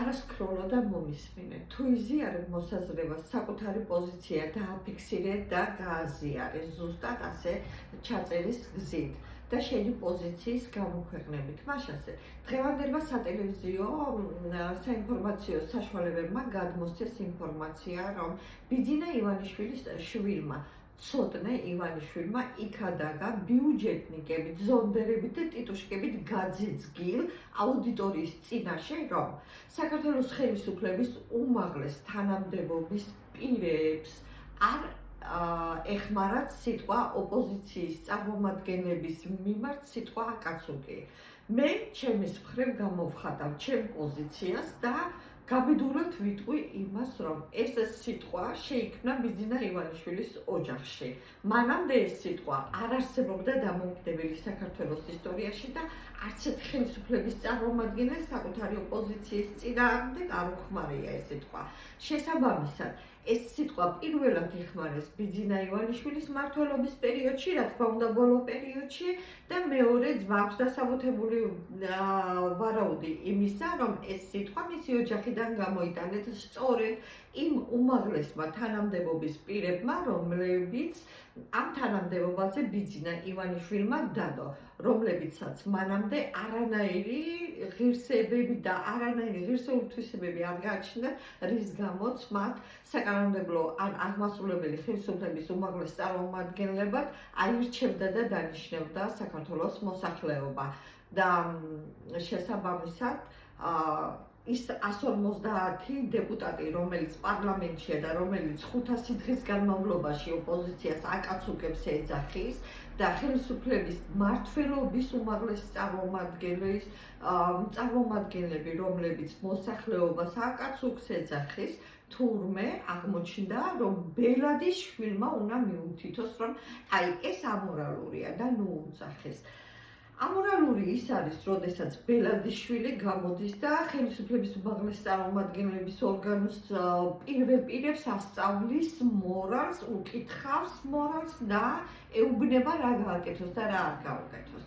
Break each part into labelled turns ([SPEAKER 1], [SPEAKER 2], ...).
[SPEAKER 1] არასკროლო და მომისმინე. თუ იზიარებ მოსაზრებას, საკუთარი პოზიცია დააფიქსირე და გააზიარე ზუსტად ასე ჩაწერის გზით და შენი პოზიციის გამოქვეყნებით. მაშასე, დღევანდელმა სატელევიზიო საინფორმაციო საშუალებებმა გადმოსცეს ინფორმაცია, რომ ბიძინა ივანიშვილის შვილმა ცოტნე ივანიშვილმა იქადაგა ბიუჯეტნიკებით, ზონდერებით და ტიტუშკებით გაძიძგილ აუდიტორიის წინაშე, რომ საქართველოს ხელისუფლების უმაღლეს თანამდებობის პირებს არ ეხმარათ სიტყვა ოპოზიციის წარმომადგენლების მიმართ სიტყვა აკაცუკი. მე ჩემის მხრივ გამოვხატავ ჩემ პოზიციას და გაბედულად ვიტყვი იმას, რომ ეს სიტყვა შეიქმნა ბიძინა ივანიშვილის ოჯახში. მანამდე ეს სიტყვა არ არსებობდა დამოუკიდებელი საქართველოს ისტორიაში და არც ერთი ხელისუფლების წარმომადგენელს საკუთარი ოპოზიციის წინააღმდეგ არ უხმარია ეს სიტყვა. შესაბამისად, ეს სიტყვა პირველად იხმარეს ბიძინა ივანიშვილის მმართველობის პერიოდში, რა თქმა უნდა, ბოლო პერიოდში და მეორედ აქვს დასაბუთებული ვარაუდი იმისა, რომ ეს სიტყვა მისი ოჯახიდან გამოიტანეთ სწორედ იმ უმაღლესმა თანამდებობის პირებმა, რომლებიც ამ თანამდებობაზე ბიძინა ივანიშვილმა დადო, რომლებიცაც მანამდე არანაირი ღირსებები და არანაირი ღირსეული თვისებები არ გააჩნდათ, რის გამოც მათ საკანონმდებლო ან აღმასრულებელი ხელისუფლების უმაღლეს წარმომადგენლებად აირჩევდა და დანიშნევდა საქართველოს მოსახლეობა და შესაბამისად ის 150 დეპუტატი, რომელიც პარლამენტშია და რომელიც 500 დღის განმავლობაში ოპოზიციას აკაცუკებს ეძახის და ხელისუფლების მმართველობის უმაღლესი წარმომადგენლები, რომლებიც მოსახლეობას აკაცუკს ეძახის, თურმე აღმოჩნდა, რომ ბელადის შვილმა უნდა მიუთითოს, რომ აი ეს ამორალურია და ნუ უძახეს. ამორალური ის არის, როდესაც ბელადის შვილი გამოდის და ხელისუფლების უმაღლესი წარმომადგენლების ორგანოს პირებს ასწავლის მორალს, უკითხავს მორალს და ეუბნება რა გააკეთოს და რა არ გააკეთოს.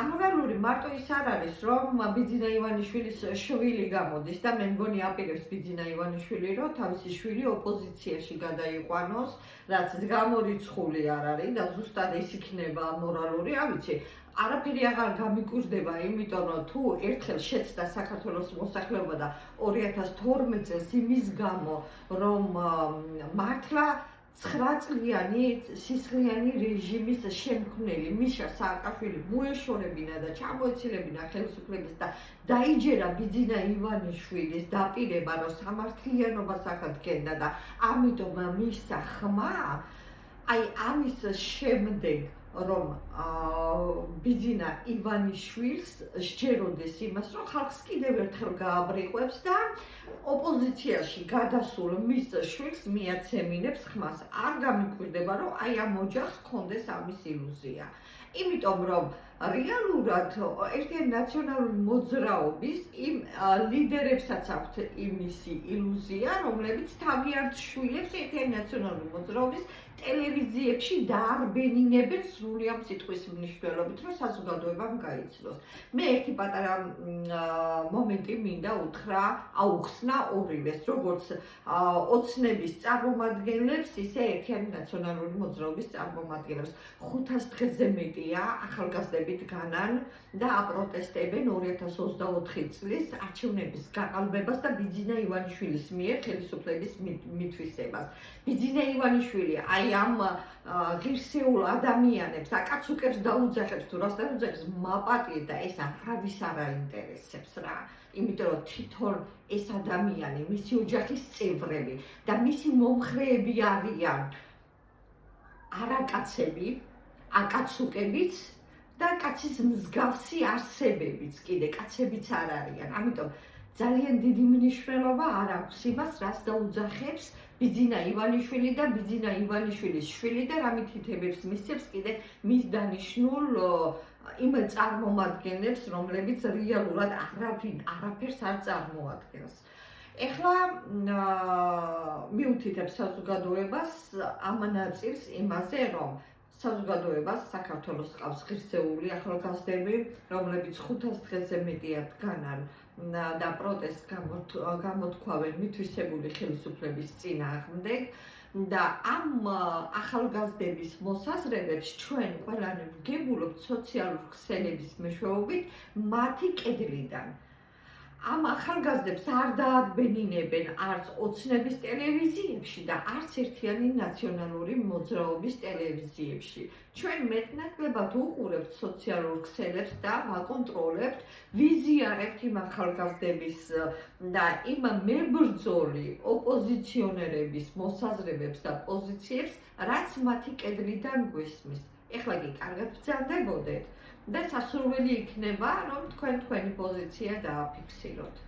[SPEAKER 1] ამორალური მარტო ის არ არის, რომ ბიძინა ივანიშვილის შვილი გამოდის და მე მგონი აპირებს ბიძინა ივანიშვილი, რომ თავისი შვილი ოპოზიციაში გადაიყვანოს, რაც გამორიცხული არ არის და ზუსტად ეს იქნება ამორალური, რა ვიცი. არაფერი აღარ გამიკვირდება, იმიტომ რომ თუ ერთხელ შეცდა საქართველოს მოსახლეობა და 2012 წელს იმის გამო, რომ მართლა 9 წლიანი სისხლიანი რეჟიმის შემქმნელი მიშა სააკაშვილი მოეშორებინა და ჩამოეცილებინა ხელისუფლებას და დაიჯერა ბიძინა ივანიშვილის დაპირება, რომ სამართლიანობას აღადგენდა და ამიტომ მისცა ხმა, აი ამის შემდეგ რომ ბიძინა ივანიშვილს სჯეროდეს იმას, რომ ხალხს კიდევ ერთხელ გააბრიყვებს და ოპოზიციაში გადასულ მის შვილს მიაცემინებს ხმას. არ გამიკვირდება, რომ აი ამ ოჯახს ჰქონდეს ამის ილუზია. იმიტომ რომ რეალურად ერთიანი ნაციონალური მოძრაობის იმ ლიდერებსაც აქვთ იმისი ილუზია, რომლებიც თავიანთ შვილებს ერთიანი ნაციონალური მოძრაობის ტელევიზიებში დაარბენინებენ სრული ამ სიტყვის მნიშვნელობით, რომ საზოგადოებამ გაიცნოს. მე ერთი პატარა მომენტი მინდა უთხრა, აუხსნა ორივეს, როგორც ოცნების წარმომადგენლებს, ისე ერთიანი ნაციონალური მოძრაობის წარმომადგენლებს. 500 დღეზე მეტია ახალგაზრდები დგანან და აპროტესტებენ 2024 წლის არჩევნების გაყალბებას და ბიძინა ივანიშვილის მიერ ხელისუფლების მითვისებას. ბიძინა ივანიშვილი აი ამ ღირსეულ ადამიანებს აკაცუკებს და უძახებს, თუ რას დაუძახებს, მაპატიეთ და ეს არავის არ აინტერესებს რა. იმიტომ რომ თვითონ ეს ადამიანი, მისი ოჯახის წევრები და მისი მომხრეები არიან არაკაცები, აკაცუკებიც და კაცის მსგავსი არსებებიც კიდე კაცებიც არ არიან. ამიტომ ძალიან დიდი მნიშვნელობა არ აქვს იმას, რას დაუძახებს ბიძინა ივანიშვილი და ბიძინა ივანიშვილის შვილი და რა მითითებებს მისცემს კიდე მის დანიშნულ იმ წარმომადგენლებს, რომლებიც რეალურად არაფერს არ წარმოადგენს. ეხლა მიუთითებს საზოგადოებას ამ ნაწილს იმაზე, რომ საზოგადოებას საქართველოს ყავს ღირსეული ახალგაზრდები, რომლებიც 500 დღეზე მეტია დგანან და პროტესტს გამოთქვავენ მითვისებული ხელისუფლების წინააღმდეგ და ამ ახალგაზრდების მოსაზრებებს ჩვენ ყველანი ვგებულობთ სოციალურ ქსელების მეშვეობით მათი კედლიდან. Am ახალგაზრდებს არ დაადბენინებენ არც ოცნების ტელევიზიებში და არც ერთიანი ნაციონალური მოძრაობის ტელევიზიებში. ჩვენ მეტნაკლებად უყურებთ სოციალურ ქსელებს და ვაკონტროლებთ, ვიზიარებთ იმ ახალგაზრდების და იმ მებრძოლი ოპოზიციონერების მოსაზრებებს და პოზიციებს, რაც მათი კედლიდან გვისმის. ეხლა კი კარგად ბრძანდებოდეთ და სასურველი იქნება, რომ თქვენი პოზიცია დააფიქსიროთ.